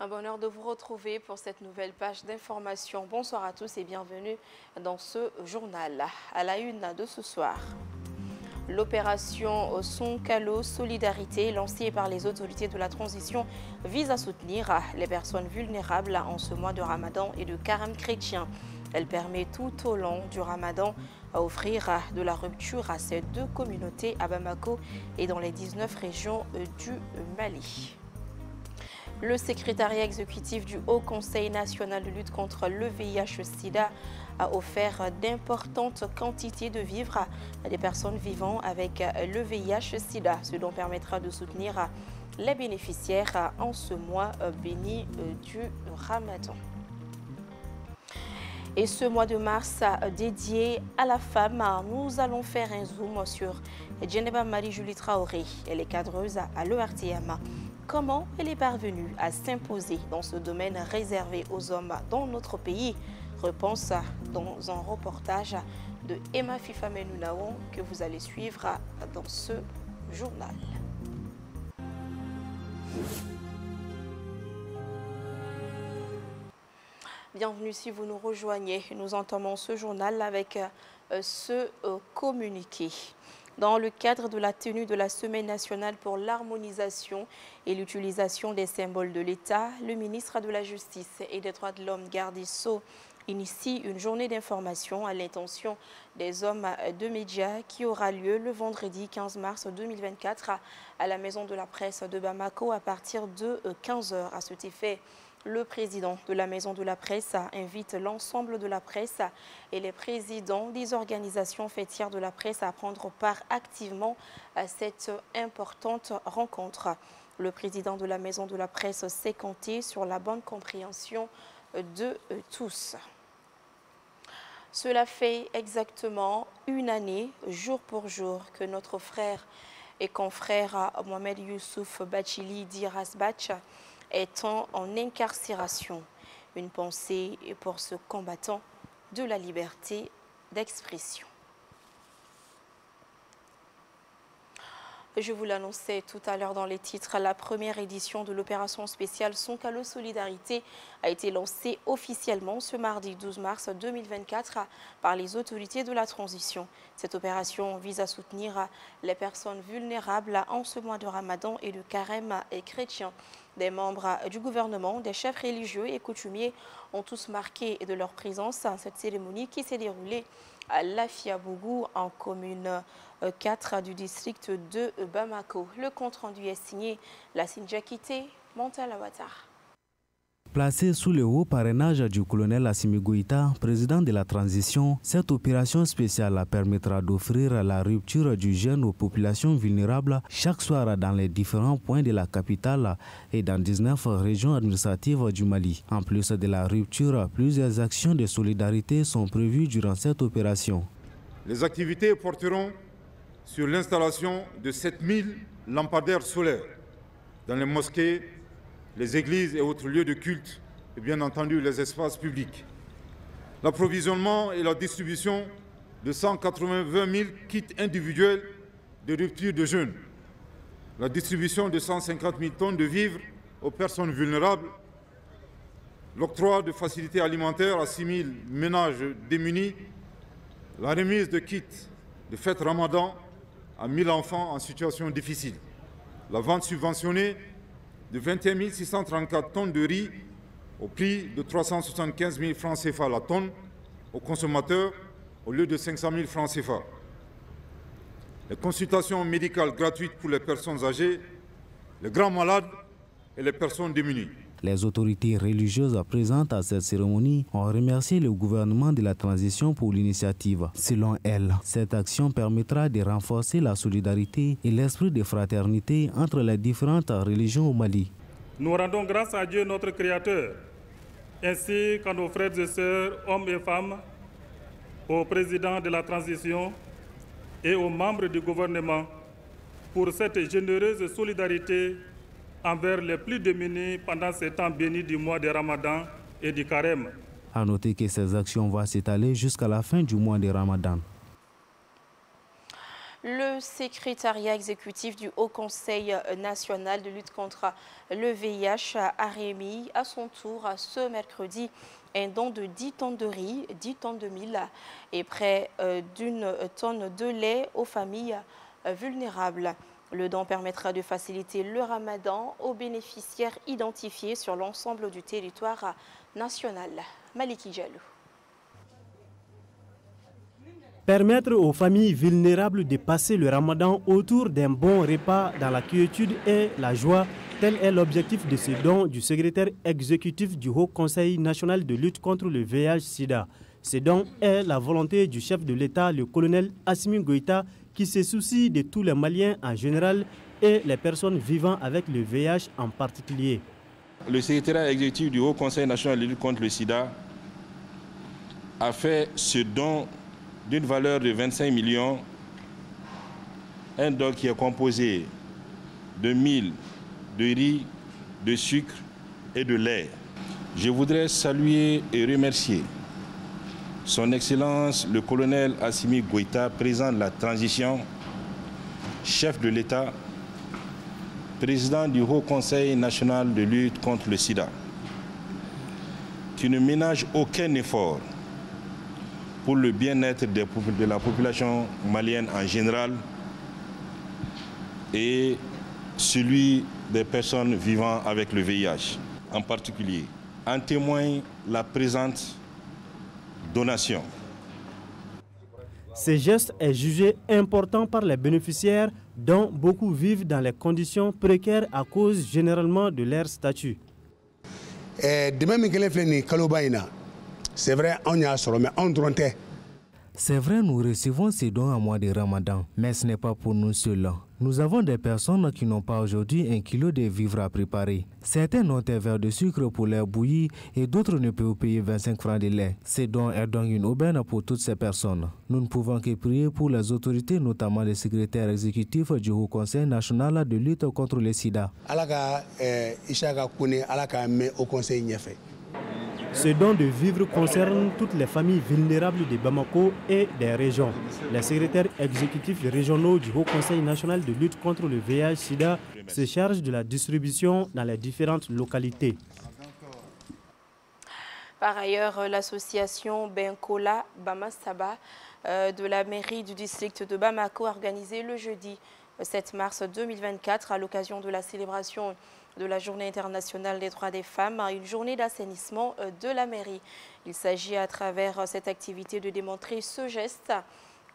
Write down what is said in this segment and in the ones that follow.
Un bonheur de vous retrouver pour cette nouvelle page d'information. Bonsoir à tous et bienvenue dans ce journal. À la une de ce soir, l'opération Sonkalo Solidarité lancée par les autorités de la transition vise à soutenir les personnes vulnérables en ce mois de Ramadan et de Carême chrétien. Elle permet tout au long du Ramadan à offrir de la rupture à ces deux communautés à Bamako et dans les 19 régions du Mali. Le secrétariat exécutif du Haut Conseil national de lutte contre le VIH-Sida a offert d'importantes quantités de vivres à des personnes vivant avec le VIH-Sida, ce dont permettra de soutenir les bénéficiaires en ce mois béni du Ramadan. Et ce mois de mars dédié à la femme, nous allons faire un zoom sur Djeneba Marie-Julie Traoré. Elle est cadreuse à l'ERTM. Comment elle est parvenue à s'imposer dans ce domaine réservé aux hommes dans notre pays? Réponse dans un reportage de Emma Fifamenunaon que vous allez suivre dans ce journal. Bienvenue si vous nous rejoignez. Nous entamons ce journal avec ce communiqué. Dans le cadre de la tenue de la Semaine nationale pour l'harmonisation et l'utilisation des symboles de l'État, le ministre de la Justice et des Droits de l'Homme, Garde Sow, initie une journée d'information à l'intention des hommes de médias qui aura lieu le vendredi 15 mars 2024 à la Maison de la Presse de Bamako à partir de 15 h. À cet effet, le président de la Maison de la Presse invite l'ensemble de la presse et les présidents des organisations fêtières de la presse à prendre part activement à cette importante rencontre. Le président de la Maison de la Presse sait compter sur la bonne compréhension de tous. Cela fait exactement une année, jour pour jour, que notre frère et confrère Mohamed Youssouf Bachili Dirasbach est en incarcération. Une pensée pour ce combattant de la liberté d'expression. Je vous l'annonçais tout à l'heure dans les titres, la première édition de l'opération spéciale Sonkalo Solidarité a été lancée officiellement ce mardi 12 mars 2024 par les autorités de la transition. Cette opération vise à soutenir les personnes vulnérables en ce mois de Ramadan et de Carême chrétien. Des membres du gouvernement, des chefs religieux et coutumiers ont tous marqué de leur présence à cette cérémonie qui s'est déroulée à Lafiabougou en commune 4 du district de Bamako. Le compte-rendu est signé Lassine Jakité, Montalawatar. Placée sous le haut parrainage du colonel Assimi Goïta, président de la transition, cette opération spéciale permettra d'offrir la rupture du jeûne aux populations vulnérables chaque soir dans les différents points de la capitale et dans 19 régions administratives du Mali. En plus de la rupture, plusieurs actions de solidarité sont prévues durant cette opération. Les activités porteront sur l'installation de 7000 lampadaires solaires dans les mosquées, les églises et autres lieux de culte, et bien entendu les espaces publics. L'approvisionnement et la distribution de 120 000 kits individuels de rupture de jeûne. La distribution de 150 000 tonnes de vivres aux personnes vulnérables. L'octroi de facilités alimentaires à 6 000 ménages démunis. La remise de kits de fête Ramadan à 1 000 enfants en situation difficile. La vente subventionnée de 21 634 tonnes de riz au prix de 375 000 francs CFA la tonne aux consommateurs au lieu de 500 000 francs CFA. Les consultations médicales gratuites pour les personnes âgées, les grands malades et les personnes démunies. Les autorités religieuses présentes à cette cérémonie ont remercié le gouvernement de la transition pour l'initiative. Selon elles, cette action permettra de renforcer la solidarité et l'esprit de fraternité entre les différentes religions au Mali. Nous rendons grâce à Dieu notre Créateur, ainsi qu'à nos frères et sœurs, hommes et femmes, au président de la transition et aux membres du gouvernement pour cette généreuse solidarité envers les plus démunis pendant ces temps bénis du mois de Ramadan et du Carême. À noter que ces actions vont s'étaler jusqu'à la fin du mois de Ramadan. Le secrétariat exécutif du Haut Conseil national de lutte contre le VIH a remis à son tour ce mercredi un don de 10 tonnes de riz, 10 tonnes de mil et près d'une tonne de lait aux familles vulnérables. Le don permettra de faciliter le ramadan aux bénéficiaires identifiés sur l'ensemble du territoire national. Maliki Jalou. Permettre aux familles vulnérables de passer le ramadan autour d'un bon repas dans la quiétude et la joie, tel est l'objectif de ce don du secrétaire exécutif du Haut Conseil national de lutte contre le VIH-Sida. Ce don est la volonté du chef de l'État, le colonel Assimi Goïta, qui se soucie de tous les Maliens en général et les personnes vivant avec le VIH en particulier. Le secrétaire exécutif du Haut Conseil national de lutte contre le sida a fait ce don d'une valeur de 25 millions, un don qui est composé de mil, de riz, de sucre et de lait. Je voudrais saluer et remercier Son Excellence le colonel Assimi Goïta, président de la transition, chef de l'État, président du Haut Conseil national de lutte contre le sida, qui ne ménage aucun effort pour le bien-être de la population malienne en général et celui des personnes vivant avec le VIH en particulier. En témoigne la présente donation. Ce geste est jugé important par les bénéficiaires dont beaucoup vivent dans les conditions précaires à cause généralement de leur statut. C'est vrai, nous recevons ces dons à mois de Ramadan, mais ce n'est pas pour nous seuls. Nous avons des personnes qui n'ont pas aujourd'hui 1 kilo de vivres à préparer. Certains ont un verre de sucre pour leur bouillie et d'autres ne peuvent payer 25 francs de lait. Ces dons est donc une aubaine pour toutes ces personnes. Nous ne pouvons que prier pour les autorités, notamment les secrétaires exécutifs du Haut Conseil national de lutte contre le sida. Ce don de vivres concerne toutes les familles vulnérables de Bamako et des régions. Les secrétaires exécutifs régionaux du Haut Conseil national de lutte contre le VIH-Sida se chargent de la distribution dans les différentes localités. Par ailleurs, l'association Benkola Bamastaba de la mairie du district de Bamako a organisé le jeudi 7 mars 2024 à l'occasion de la célébration de la Journée internationale des droits des femmes, une journée d'assainissement de la mairie. Il s'agit à travers cette activité de démontrer ce geste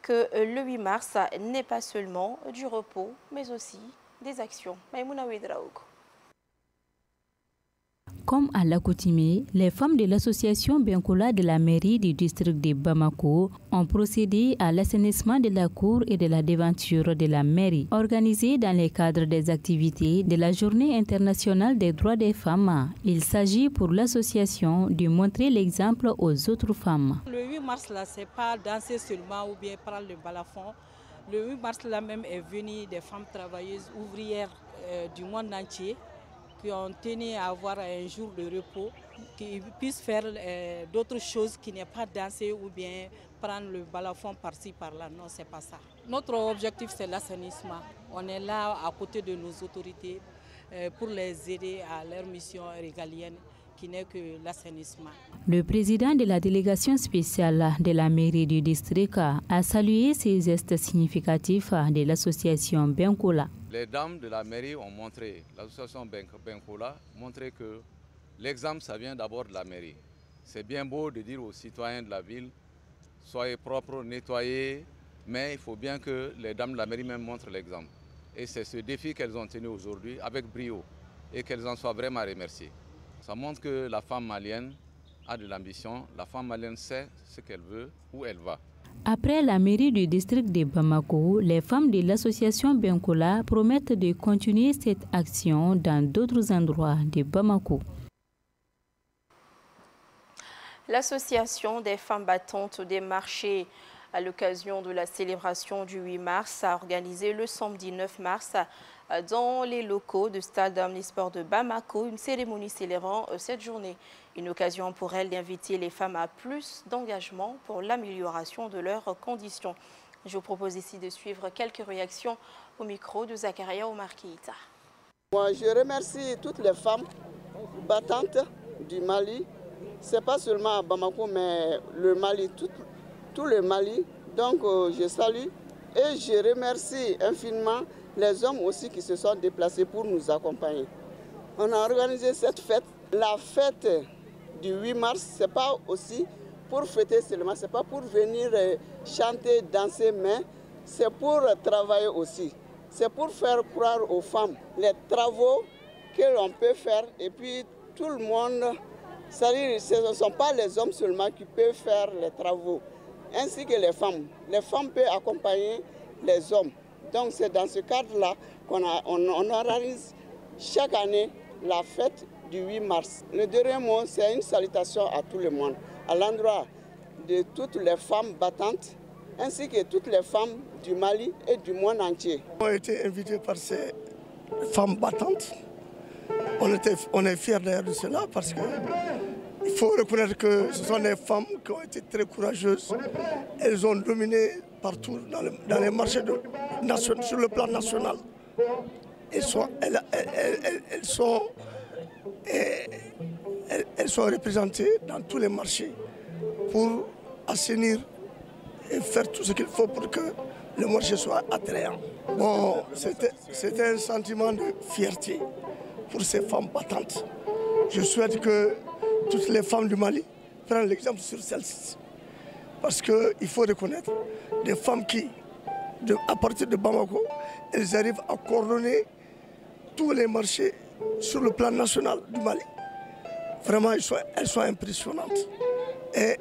que le 8 mars n'est pas seulement du repos, mais aussi des actions. Maïmouna Ouedraogo. Comme à l'accoutumée, les femmes de l'association Benkola de la mairie du district de Bamako ont procédé à l'assainissement de la cour et de la devanture de la mairie, organisée dans le cadre des activités de la Journée internationale des droits des femmes. Il s'agit pour l'association de montrer l'exemple aux autres femmes. Le 8 mars, là, c'est pas danser seulement ou bien prendre le balafon. Le 8 mars, là même, est venu des femmes travailleuses ouvrières du monde entier qui ont tenu à avoir un jour de repos, qui puissent faire d'autres choses qui n'est pas danser ou bien prendre le balafon par-ci, par-là. Non, c'est pas ça. Notre objectif, c'est l'assainissement. On est là à côté de nos autorités pour les aider à leur mission régalienne, qui n'est que l'assainissement. Le président de la délégation spéciale de la mairie du district a salué ces gestes significatifs de l'association Benkola. Les dames de la mairie ont montré, l'association Benkola, montré que l'exemple, ça vient d'abord de la mairie. C'est bien beau de dire aux citoyens de la ville, soyez propres, nettoyez, mais il faut bien que les dames de la mairie même montrent l'exemple. Et c'est ce défi qu'elles ont tenu aujourd'hui avec brio et qu'elles en soient vraiment remerciées. Ça montre que la femme malienne a de l'ambition, la femme malienne sait ce qu'elle veut, où elle va. Après la mairie du district de Bamako, les femmes de l'association Benkola promettent de continuer cette action dans d'autres endroits de Bamako. L'association des femmes battantes des marchés à l'occasion de la célébration du 8 mars a organisé le samedi 9 mars dans les locaux du stade omnisport de Bamako une cérémonie célébrant cette journée. Une occasion pour elle d'inviter les femmes à plus d'engagement pour l'amélioration de leurs conditions Je vous propose ici de suivre quelques réactions au micro de Zakaria Omar Keïta. Moi, je remercie toutes les femmes battantes du Mali. Ce n'est pas seulement à Bamako, mais le Mali, tout le Mali. Donc, je salue et je remercie infiniment les hommes aussi qui se sont déplacés pour nous accompagner. On a organisé cette fête. La fête du 8 mars, ce n'est pas aussi pour fêter seulement, ce n'est pas pour venir chanter, danser, mais c'est pour travailler aussi. C'est pour faire croire aux femmes les travaux que l'on peut faire. Et puis tout le monde, c'est-à-dire ce ne sont pas les hommes seulement qui peuvent faire les travaux, ainsi que les femmes. Les femmes peuvent accompagner les hommes. Donc c'est dans ce cadre-là qu'on organise chaque année la fête du 8 mars. Le dernier mot, c'est une salutation à tout le monde, à l'endroit de toutes les femmes battantes, ainsi que toutes les femmes du Mali et du monde entier. On a été invités par ces femmes battantes. On est fiers d'ailleurs de cela parce qu'il faut reconnaître que ce sont des femmes qui ont été très courageuses. Elles ont dominé partout dans les marchés sur le plan national. Elles sont représentées dans tous les marchés pour assainir et faire tout ce qu'il faut pour que le marché soit attrayant. Bon, c'était un sentiment de fierté pour ces femmes battantes. Je souhaite que toutes les femmes du Mali prennent l'exemple sur celles-ci. Parce qu'il faut reconnaître des femmes qui, à partir de Bamako, elles arrivent à coordonner tous les marchés sur le plan national du Mali. Vraiment, elles sont impressionnantes et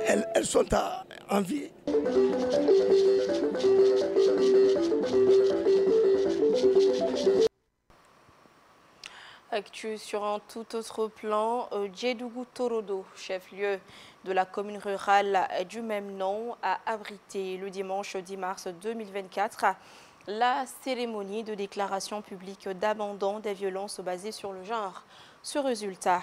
elles sont à envier. Actu sur un tout autre plan, Djedougou Torodo, chef-lieu de la commune rurale du même nom, a abrité le dimanche 10 mars 2024 la cérémonie de déclaration publique d'abandon des violences basées sur le genre. Ce résultat,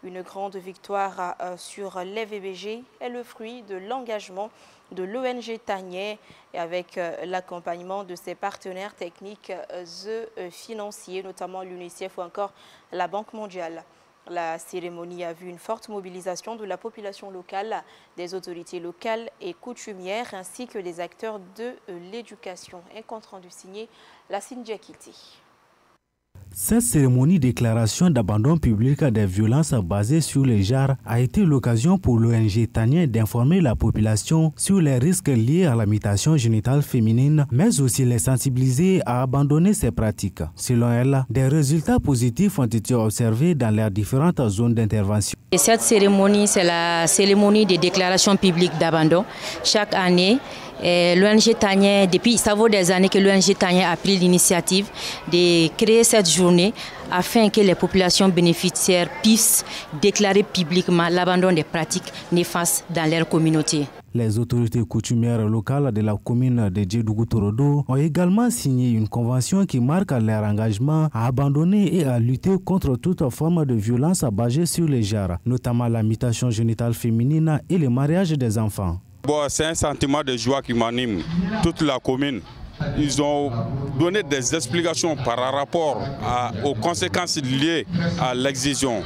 une grande victoire sur les VBG, est le fruit de l'engagement de l'ONG Tanier et avec l'accompagnement de ses partenaires techniques et financiers, notamment l'UNICEF ou encore la Banque mondiale. La cérémonie a vu une forte mobilisation de la population locale, des autorités locales et coutumières, ainsi que des acteurs de l'éducation. Un compte rendu signé Lassine Djakiti. Cette cérémonie de déclaration d'abandon public des violences basées sur le genre a été l'occasion pour l'ONG Tanier d'informer la population sur les risques liés à la mutilation génitale féminine, mais aussi les sensibiliser à abandonner ces pratiques. Selon elle, des résultats positifs ont été observés dans les différentes zones d'intervention. Cette cérémonie, c'est la cérémonie de déclaration publique d'abandon. Chaque année, l'ONG Tanier, depuis ça vaut des années que l'ONG Tanier a pris l'initiative de créer cette journée afin que les populations bénéficiaires puissent déclarer publiquement l'abandon des pratiques néfastes dans leur communauté. Les autorités coutumières locales de la commune de Djedougou Torodo ont également signé une convention qui marque leur engagement à abandonner et à lutter contre toute forme de violence basée sur les genres, notamment la mutilation génitale féminine et le mariage des enfants. Bon, c'est un sentiment de joie qui m'anime toute la commune. Ils ont donné des explications par rapport aux conséquences liées à l'excision.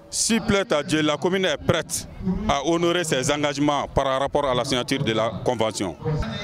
S'il plaît à Dieu, la commune est prête à honorer ses engagements par rapport à la signature de la convention.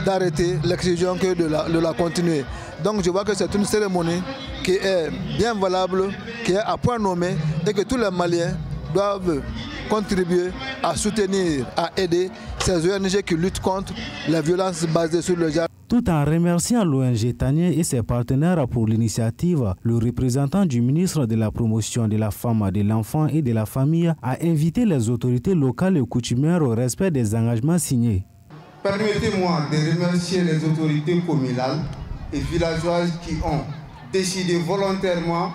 D'arrêter l'excision que de la continuer. Donc je vois que c'est une cérémonie qui est bien valable, qui est à point nommé et que tous les Maliens doivent contribuer à soutenir, à aider ces ONG qui luttent contre les violences basées sur le genre. Tout en remerciant l'ONG Tanier et ses partenaires pour l'initiative, le représentant du ministre de la Promotion de la Femme, de l'Enfant et de la Famille a invité les autorités locales et coutumières au respect des engagements signés. Permettez-moi de remercier les autorités communales et villageoises qui ont décidé volontairement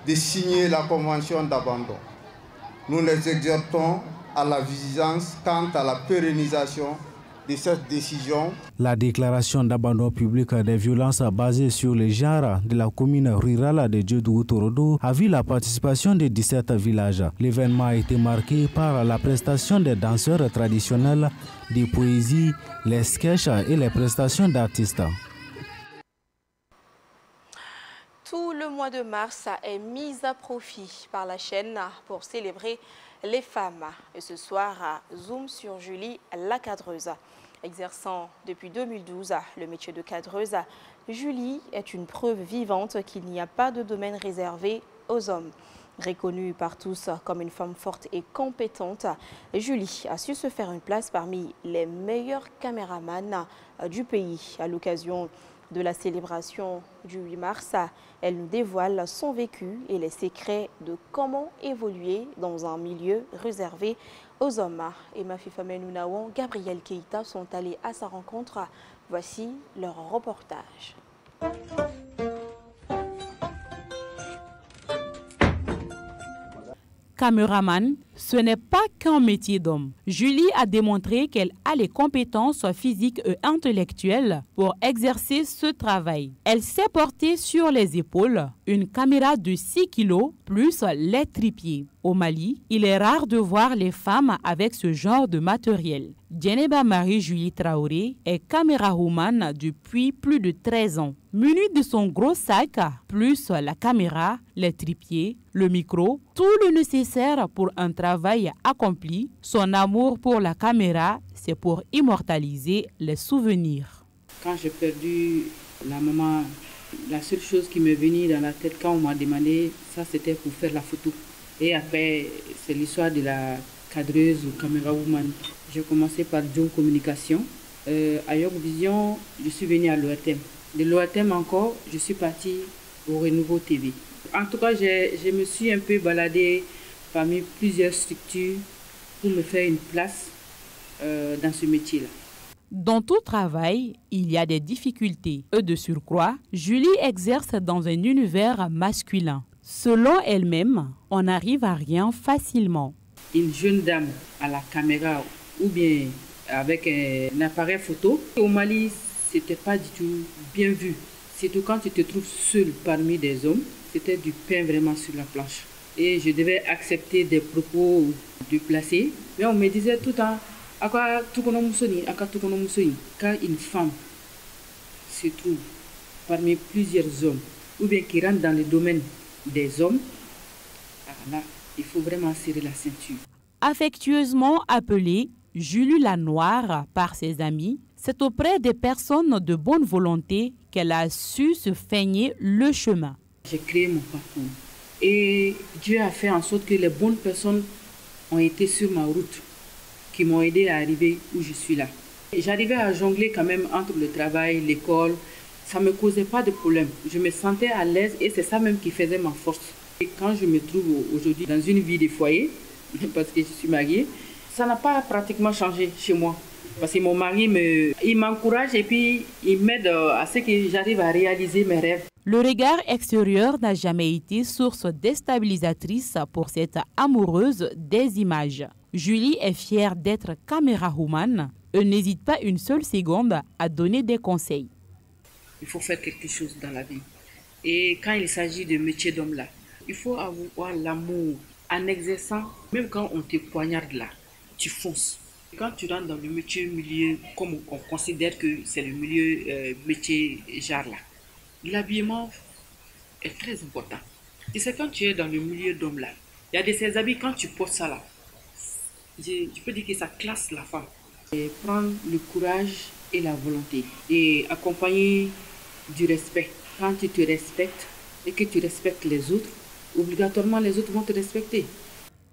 de signer la convention d'abandon. Nous les exhortons à la vigilance quant à la pérennisation de cette décision. La déclaration d'abandon public des violences basées sur les genres de la commune rurale de Djedougou-Torodo a vu la participation de 17 villages. L'événement a été marqué par la prestation des danseurs traditionnels, des poésies, les sketchs et les prestations d'artistes. Tout le mois de mars est mis à profit par la chaîne pour célébrer les femmes. Et ce soir, zoom sur Julie, la cadreuse. Exerçant depuis 2012 le métier de cadreuse, Julie est une preuve vivante qu'il n'y a pas de domaine réservé aux hommes. Reconnue par tous comme une femme forte et compétente, Julie a su se faire une place parmi les meilleurs caméramans du pays. À l'occasion de la célébration du 8 mars, elle nous dévoile son vécu et les secrets de comment évoluer dans un milieu réservé aux hommes. Emma Fifame Nounaouan, Gabriel Keïta sont allés à sa rencontre. Voici leur reportage. Caméraman, ce n'est pas qu'un métier d'homme. Julie a démontré qu'elle a les compétences physiques et intellectuelles pour exercer ce travail. Elle s'est portée sur les épaules une caméra de 6 kg plus les trépieds. Au Mali, il est rare de voir les femmes avec ce genre de matériel. Djeneba Marie-Julie Traoré est camérawoman depuis plus de 13 ans. Munie de son gros sac, plus la caméra, les trépieds, le micro, tout le nécessaire pour un travail accompli, son amour pour la caméra, c'est pour immortaliser les souvenirs. Quand j'ai perdu la maman, la seule chose qui m'est venue dans la tête quand on m'a demandé, ça c'était pour faire la photo. Et après, c'est l'histoire de la cadreuse ou caméra woman. J'ai commencé par John Communication. À York Vision, je suis venue à l'ORTM. De l'ORTM encore, je suis partie au Renouveau TV. En tout cas, je me suis un peu baladée parmi plusieurs structures pour me faire une place dans ce métier-là. Dans tout travail, il y a des difficultés. Et de surcroît, Julie exerce dans un univers masculin. Selon elle-même, on n'arrive à rien facilement. Une jeune dame à la caméra ou bien avec un appareil photo, au Mali, c'était pas du tout bien vu. Surtout quand tu te trouves seule parmi des hommes, c'était du pain vraiment sur la planche. Et je devais accepter des propos déplacés. Mais on me disait tout le temps, quand une femme se trouve parmi plusieurs hommes, ou bien qui rentre dans le domaine des hommes, là, il faut vraiment serrer la ceinture. Affectueusement appelée Julie la Noire par ses amis, c'est auprès des personnes de bonne volonté qu'elle a su se feigner le chemin. J'ai créé mon parcours et Dieu a fait en sorte que les bonnes personnes ont été sur ma route, qui m'ont aidé à arriver où je suis là. J'arrivais à jongler quand même entre le travail, l'école. Ça ne me causait pas de problème. Je me sentais à l'aise et c'est ça même qui faisait ma force. Et quand je me trouve aujourd'hui dans une vie de foyer, parce que je suis mariée, ça n'a pas pratiquement changé chez moi. Parce que mon mari m'encourage et puis il m'aide à ce que j'arrive à réaliser mes rêves. Le regard extérieur n'a jamais été source déstabilisatrice pour cette amoureuse des images. Julie est fière d'être camérawoman et n'hésite pas une seule seconde à donner des conseils. Il faut faire quelque chose dans la vie. Et quand il s'agit de métier d'homme-là, il faut avoir l'amour en exerçant, même quand on te poignarde là, tu fonces. Quand tu rentres dans le milieu, comme on considère que c'est le milieu métier genre là, l'habillement est très important. Et c'est quand tu es dans le milieu d'homme là, il y a de ces habits, quand tu portes ça là, je peux dire que ça classe la femme. Et prendre le courage et la volonté et accompagner du respect. Quand tu te respectes et que tu respectes les autres, obligatoirement les autres vont te respecter.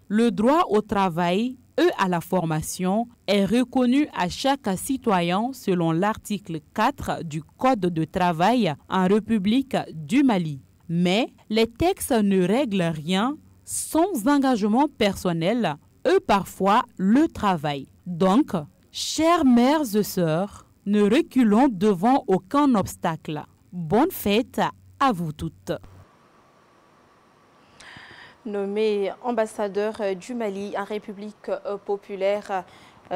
Le droit au travail et à la formation est reconnu à chaque citoyen selon l'article 4 du Code de travail en République du Mali. Mais les textes ne règlent rien sans engagement personnel et parfois le travail. Donc, chères mères et sœurs, ne reculons devant aucun obstacle. Bonne fête à vous toutes. Nommé ambassadeur du Mali en République populaire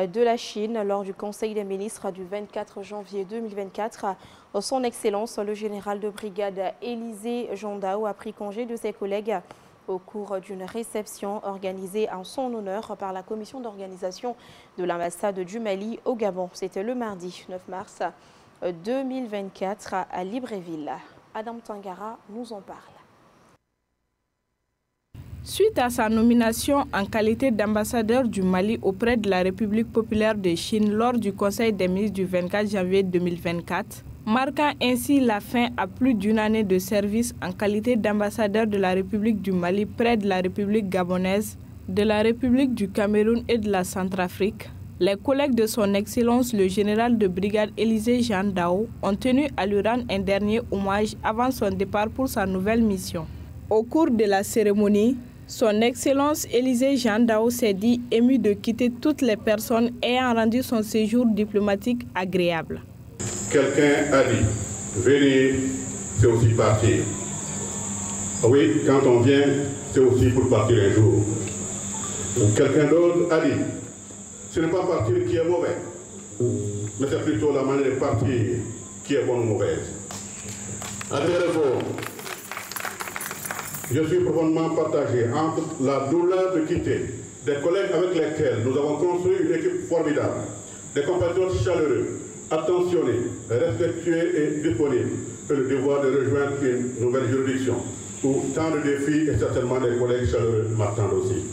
de la Chine. Lors du Conseil des ministres du 24 janvier 2024, son Excellence, le général de brigade Élisée Jandao a pris congé de ses collègues au cours d'une réception organisée en son honneur par la commission d'organisation de l'ambassade du Mali au Gabon. C'était le mardi 9 mars 2024 à Libreville. Adam Tangara nous en parle. Suite à sa nomination en qualité d'ambassadeur du Mali auprès de la République populaire de Chine lors du Conseil des ministres du 24 janvier 2024, marquant ainsi la fin à plus d'une année de service en qualité d'ambassadeur de la République du Mali près de la République gabonaise, de la République du Cameroun et de la Centrafrique, les collègues de son Excellence le général de brigade Élisée Jandao ont tenu à lui rendre un dernier hommage avant son départ pour sa nouvelle mission. Au cours de la cérémonie, son Excellence Élisée Jandao s'est dit ému de quitter toutes les personnes ayant rendu son séjour diplomatique agréable. Quelqu'un a dit, venir, c'est aussi partir. Oui, quand on vient, c'est aussi pour partir un jour. Quelqu'un d'autre a dit, ce n'est pas partir qui est mauvais, mais c'est plutôt la manière de partir qui est bonne ou mauvaise. Je suis profondément partagé entre la douleur de quitter des collègues avec lesquels nous avons construit une équipe formidable, des compatriotes chaleureux, attentionnés, respectueux et disponibles, et le devoir de rejoindre une nouvelle juridiction, où tant de défis et certainement des collègues chaleureux m'attendent aussi.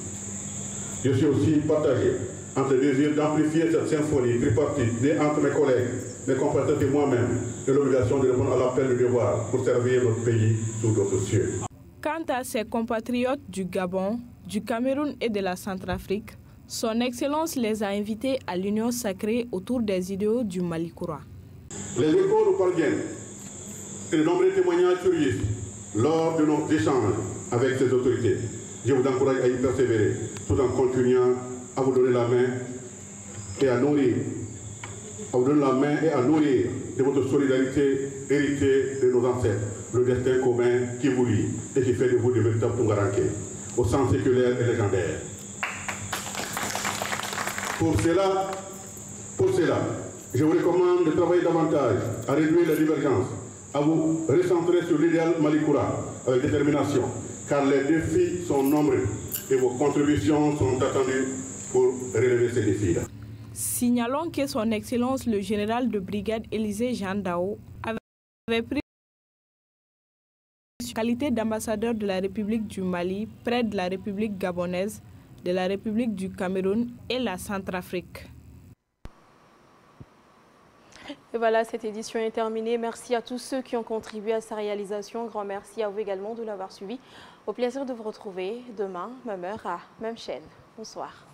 Je suis aussi partagé entre le désir d'amplifier cette symphonie tripartite née entre mes collègues, mes compatriotes et moi-même, et l'obligation de répondre à l'appel du devoir pour servir notre pays sous d'autres cieux. Quant à ses compatriotes du Gabon, du Cameroun et de la Centrafrique, son Excellence les a invités à l'union sacrée autour des idéaux du Mali Koura. Les échos nous parviennent et de nombreux témoignages curieux lors de nos échanges avec ces autorités. Je vous encourage à y persévérer tout en continuant à vous donner la main et à nourrir, de votre solidarité héritée de nos ancêtres, le destin commun qui vous lie et qui fait de vous de véritables Tungaranké, au sens séculaire et légendaire. Pour cela, je vous recommande de travailler davantage à réduire les divergences, à vous recentrer sur l'idéal Malikoura avec détermination, car les défis sont nombreux et vos contributions sont attendues pour relever ces défis-là. Signalons que son Excellence le général de brigade Élisée Jandao avait pris la qualité d'ambassadeur de la République du Mali près de la République gabonaise, de la République du Cameroun et la Centrafrique. Et voilà, cette édition est terminée. Merci à tous ceux qui ont contribué à sa réalisation. Grand merci à vous également de l'avoir suivi. Au plaisir de vous retrouver demain, même heure, à même chaîne. Bonsoir.